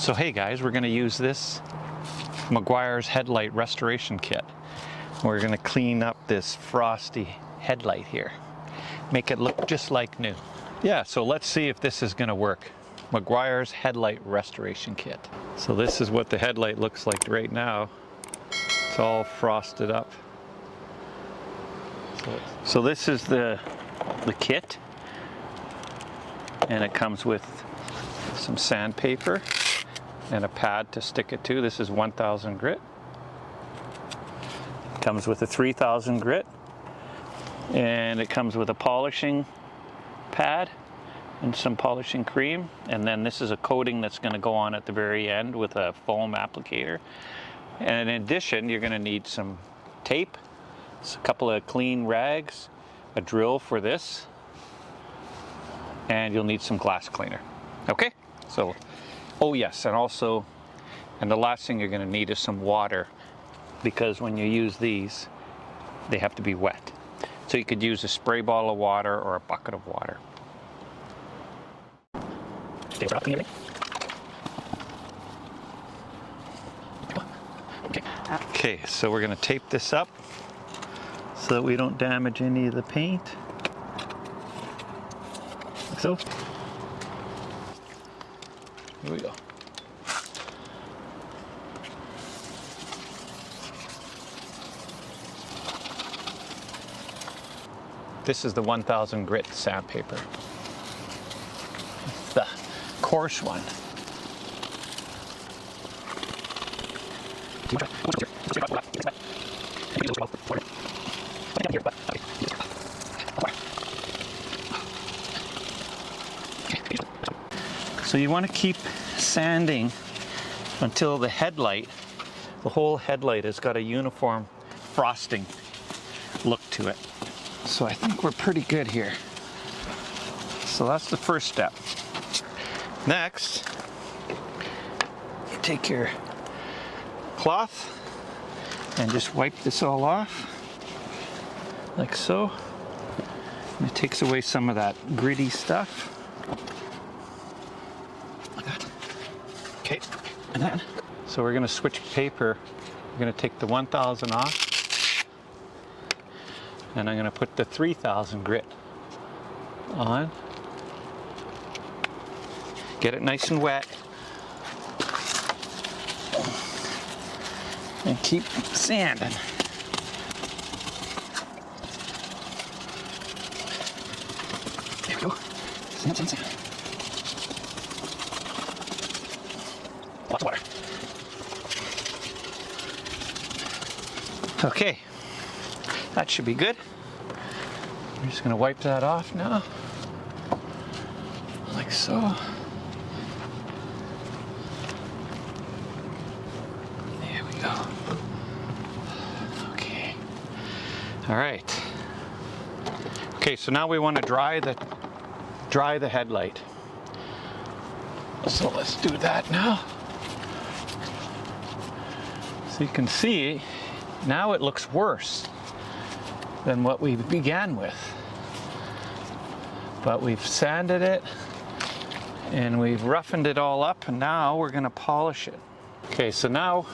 So hey guys, we're going to use this Meguiar's headlight restoration kit. We're going to clean up this frosty headlight here. Make it look just like new. Yeah, so let's see if this is going to work. Meguiar's headlight restoration kit. So this is what the headlight looks like right now. It's all frosted up. So this is the kit, and it comes with some sandpaper and a pad to stick it to. This is 1000 grit. It comes with a 3000 grit, and it comes with a polishing pad and some polishing cream, and then this is a coating that's going to go on at the very end with a foam applicator. And in addition, you're going to need some tape, a couple of clean rags, a drill for this, and you'll need some glass cleaner. Okay, so oh yes, and also, and the last thing you're going to need is some water, because when you use these, they have to be wet. So you could use a spray bottle of water or a bucket of water. Okay, so we're going to tape this up so that we don't damage any of the paint. Like so. Here we go. This is the 1000 grit sandpaper. The coarse one. So you want to keep sanding until the headlight, the whole headlight has got a uniform frosting look to it. So I think we're pretty good here. So that's the first step. Next, you take your cloth and just wipe this all off, like so. And it takes away some of that gritty stuff. Like that. Okay, and then, so we're gonna switch paper. We're gonna take the 1000 off, and I'm gonna put the 3000 grit on. Get it nice and wet. And keep sanding. There we go. Sand, sand, sand. Lots of water. Okay, that should be good. I'm just gonna wipe that off now, like so. Okay. All right. Okay, so now we want to dry the headlight. So let's do that now. So you can see now it looks worse than what we began with. But we've sanded it and we've roughened it all up, and now we're going to polish it. Okay, so now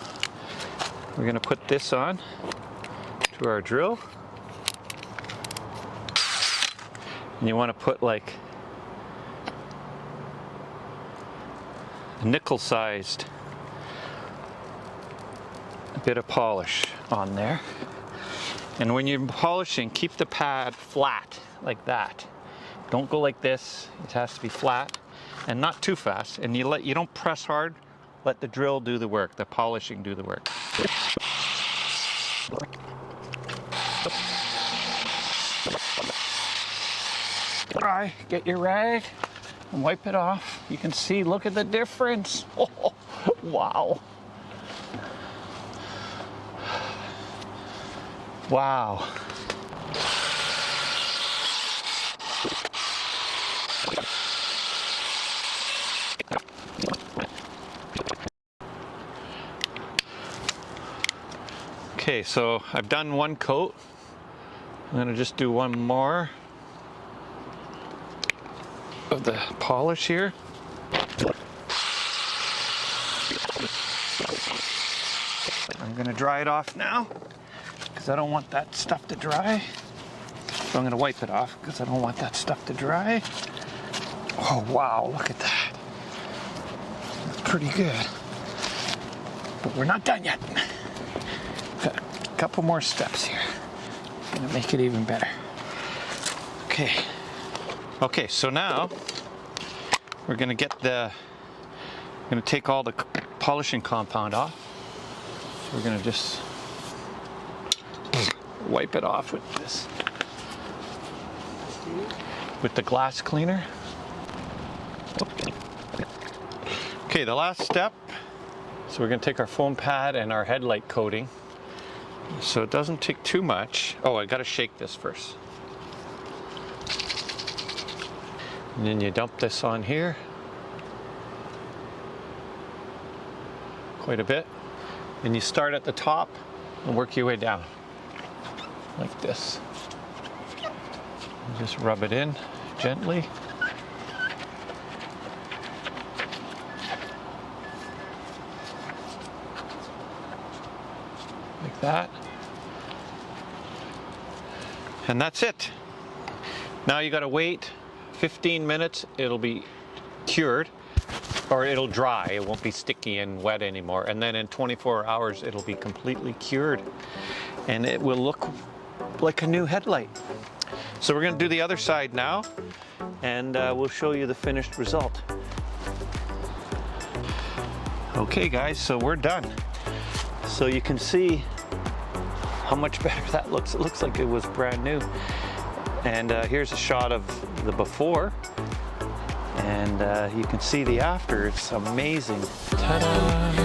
we're going to put this on to our drill. And you want to put like a nickel-sized bit of polish on there. And when you're polishing, keep the pad flat like that. Don't go like this. It has to be flat and not too fast. And you don't press hard. Let the drill do the work, the polishing do the work. Dry, get your rag and wipe it off. You can see, look at the difference. Oh, wow. Wow. Okay, so I've done one coat. I'm going to just do one more of the polish here. I'm gonna dry it off now because I don't want that stuff to dry. So I'm gonna wipe it off because I don't want that stuff to dry. Oh wow, look at that. That's pretty good. But we're not done yet. Got a couple more steps here. Gonna make it even better. Okay. Okay, so now we're gonna take all the polishing compound off. So we're gonna just wipe it off with this, with the glass cleaner. Okay, the last step. So we're gonna take our foam pad and our headlight coating. So it doesn't take too much. Oh, I gotta shake this first. And then you dump this on here. Quite a bit. And you start at the top and work your way down. Like this. And just rub it in gently. Like that. And that's it. Now you gotta wait 15 minutes, it'll be cured, or it'll dry. It won't be sticky and wet anymore. And then in 24 hours, it'll be completely cured. And it will look like a new headlight. So we're gonna do the other side now, and we'll show you the finished result. Okay guys, so we're done. So you can see how much better that looks. It looks like it was brand new. And here's a shot of the before, and you can see the after. It's amazing. Ta-da!